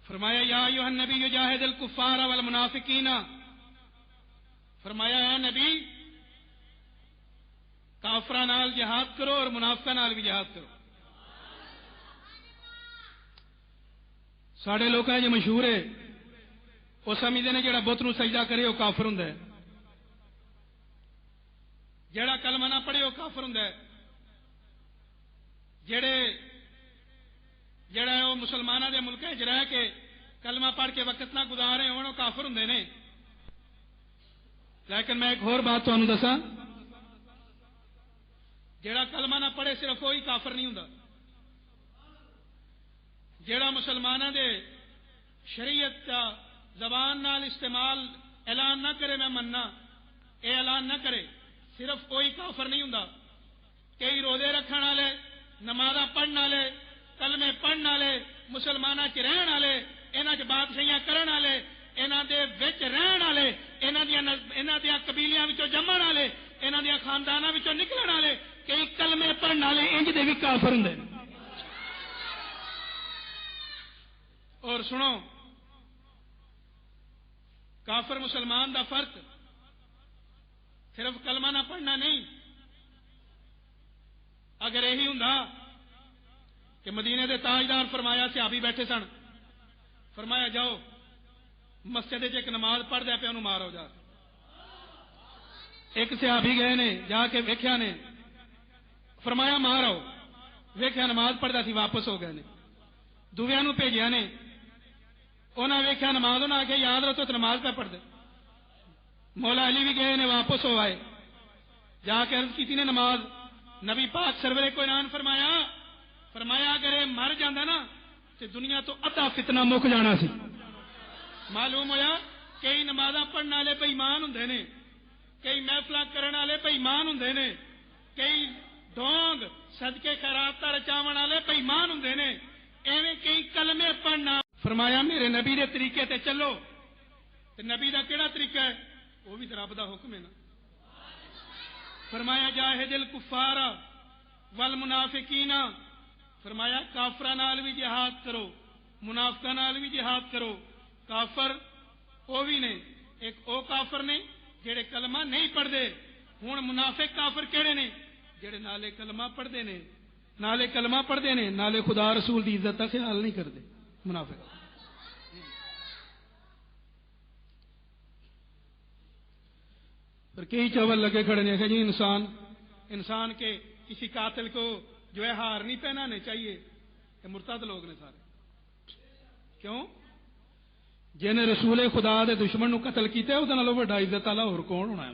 فرمایا یا ایھا النبی جاہد الکفار والمنافقین، فرمایا اے نبی کافراں نال جہاد کرو اور منافقاں نال بھی جہاد کرو۔ ساڈے لوکاں جو مشہور ہے وہ سمجھتے ہیں جڑا بت نو سجدہ کرے وہ کافر ہوندا ہے، جڑا کلمہ نہ پڑھے وہ کافر ہوندا ہے، جڑا وہ مسلمانوں کے ملکوں وچ رہ کے کلمہ پڑھ کے وقت نہ گزارے ہون وہ کافر ہوندے نے۔ لیکن میں ایک اور بات تمہیں دساں، جڑا کلمہ نہ پڑھے صرف وہی کافر نہیں ہوندا، جڑا مسلمانوں دے شریعت کا زبان نال استعمال اعلان نہ کرے میں مننا، اے اعلان نہ کرے، صرف وہی کافر نہیں ہوندا۔ کئی روزے رکھن والے، نمازاں پڑھن والے، کلمے پڑھن والے، مسلماناں چ رہن والے، انہاں چ بادشاہیاں کرن والے، انہاں دے وچ رہن والے، انہاں دیاں قبیلیاں وچوں جمن والے، انہاں دیاں خانداناں وچوں نکلن والے، کئی کلمے پڑھن والے انج دے بھی کافر ہوندے۔ اور سنو، کافر مسلمان دا فرق صرف کلمہ نہ پڑھنا نہیں۔ اگر یہی ہوں کہ مدینے دے تاجدار فرمایا صحابی بیٹھے سن، فرمایا جاؤ مسجد ایک نماز پڑھ دیا پہ انہوں مارو جا۔ ایک صحابی گئے نے جا کے ویکھیا نے، فرمایا مارو، ویکھیا نماز پڑھتا سی واپس ہو گئے نے۔ دوویاں نوں بھیجیا نے، انہاں ویکھیا نماز، انہاں آخیا یاد رکھو تو نماز پہ پڑھ دے۔ مولا علی بھی گئے نے واپس ہو آئے، جا کے عرض کی نے نماز، نبی پاک سرور کو اعلان فرمایا اگر یہ مر جاندہ نا تو دنیا تو ادھا فتنہ مک جانا سی۔ معلوم ہویا کئی نمازاں پڑھن والے بے ایمان ہوندے نے، کئی محفلاں کرن والے بے ایمان ہوندے نے، کئی ڈونگ صدقے خیرات رچاون والے بے ایمان ہوندے نے، ایویں کئی کلمے پڑھنا۔ فرمایا میرے نبی دے طریقے تے چلو، تے نبی دا کیڑا طریقہ ہے؟ وہ بھی رب دا حکم ہے نا۔ فرمایا جاہد الکفار والمنافقین، فرمایا کافراں نال بھی جہاد کرو، منافقاں نال بھی جہاد کرو۔ کافر وہ بھی نے، ایک او کافر نے جڑے کلمہ نہیں پڑھتے، ہن منافق کافر کہڑے نے؟ جڑے نالے کلمہ پڑھتے نے، نالے کلمہ پڑھتے نے، نالے خدا رسول دی عزت کا خیال نہیں کرتے منافق۔ پر کئی چاول لگے کھڑے نے کہ جی انسان کے کسی قاتل کو جو ہے ہار نہیں پہنانے چاہیے، کہ مرتد لوگ نے سارے۔ کیوں؟ جن رسول خدا دے دشمن نو قتل کیتا وہ نالوں بڑا عزت والا اور کون ہونا ہے؟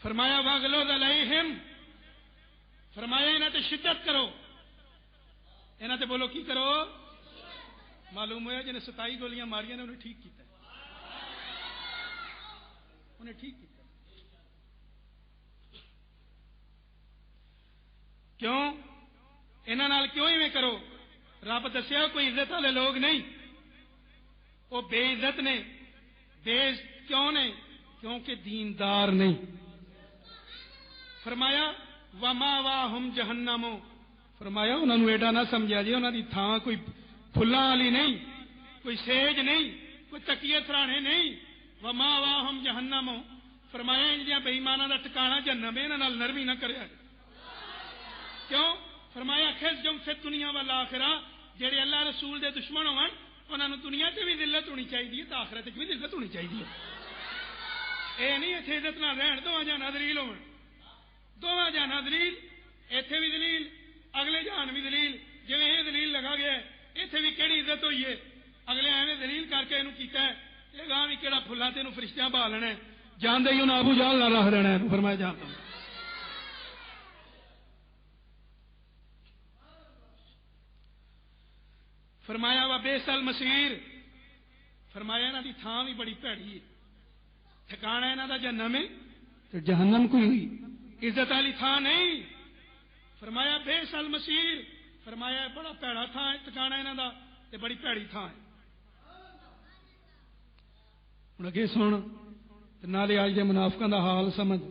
فرمایا واغلظ علیہم، فرمایا انہاں تے شدت کرو، انہاں تے بولو کی کرو؟ معلوم ہوا جنہیں 27 گولیاں ماریاں نے انہیں ٹھیک کیتا ہے، انہیں ٹھیک کیتا ہے۔ کیوں؟ انہاں نال کیوں ایویں کرو؟ رب دسیا کوئی عزت والے لوگ نہیں، وہ بے عزت نے۔ بے کیوں نے؟ کیونکہ دیندار نہیں۔ فرمایا وَمَأْوَاهُمْ جَهَنَّمُ، فرمایا انہوں نے ایڈا نہ سمجھا جی انہوں نے تھان کوئی پھلاں والی نہیں، کوئی سیج نہیں، کوئی تکیے سرانے نہیں۔ وَمَأْوَاهُمْ جَهَنَّمُ، فرمایا ان دیاں بے ایماناں دا ٹھکانہ جہنم ہے، انہاں نال نرمی نہ کریا۔ کیوں؟ فرمایا خزم فی الدنیا والآخرہ، جڑے اللہ رسول دے دشمن ہون انہاں نوں دنیا تے بھی ذلت ہونی چاہیے تے آخرت وچ بھی ذلت ہونی چاہیے۔ اے نہیں اتنے عزت نہ رہن، دوواں جہاں ذلیل ہون، دوواں جہاں ذلیل، ایتھے بھی ذلیل اگلے جہان بھی ذلیل۔ جویں یہ ذلیل لگا گیا ہے ایتھے بھی کیڑی عزت ہوئی ہے، اگلے ایویں ذلیل کر کے اینوں کیتا ہے، یہ گاں بھی کیڑا پھلاں تے اینوں فرشتیاں بھا لینا ہے، جاندے ہی انہاں ابو جہل نہ رکھ دینا ہے۔ فرمایا جانتا ہوں۔ فرمایا وَبِئْسَ الْمَصِيرُ، فرمایا انہاں دی تھاں بھی بڑی بھڑی ہے، ٹھکانہ انہاں دا جہنم ہے تے جہنم کوئی ہوئی عزت والی تھاں نہیں۔ فرمایا بِئْسَ الْمَصِيرُ، فرمایا بڑا بھڑا تھاں ہے ٹھکانہ انہاں دا تے بڑی بھڑی تھاں ہے۔ ہن اگے سن تے نالے اج دے منافقاں دا حال سمجھ۔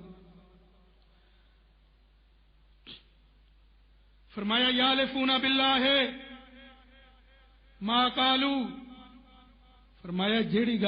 فرمایا یالفون باللہ ما قالو، فرمایا جیڑی گل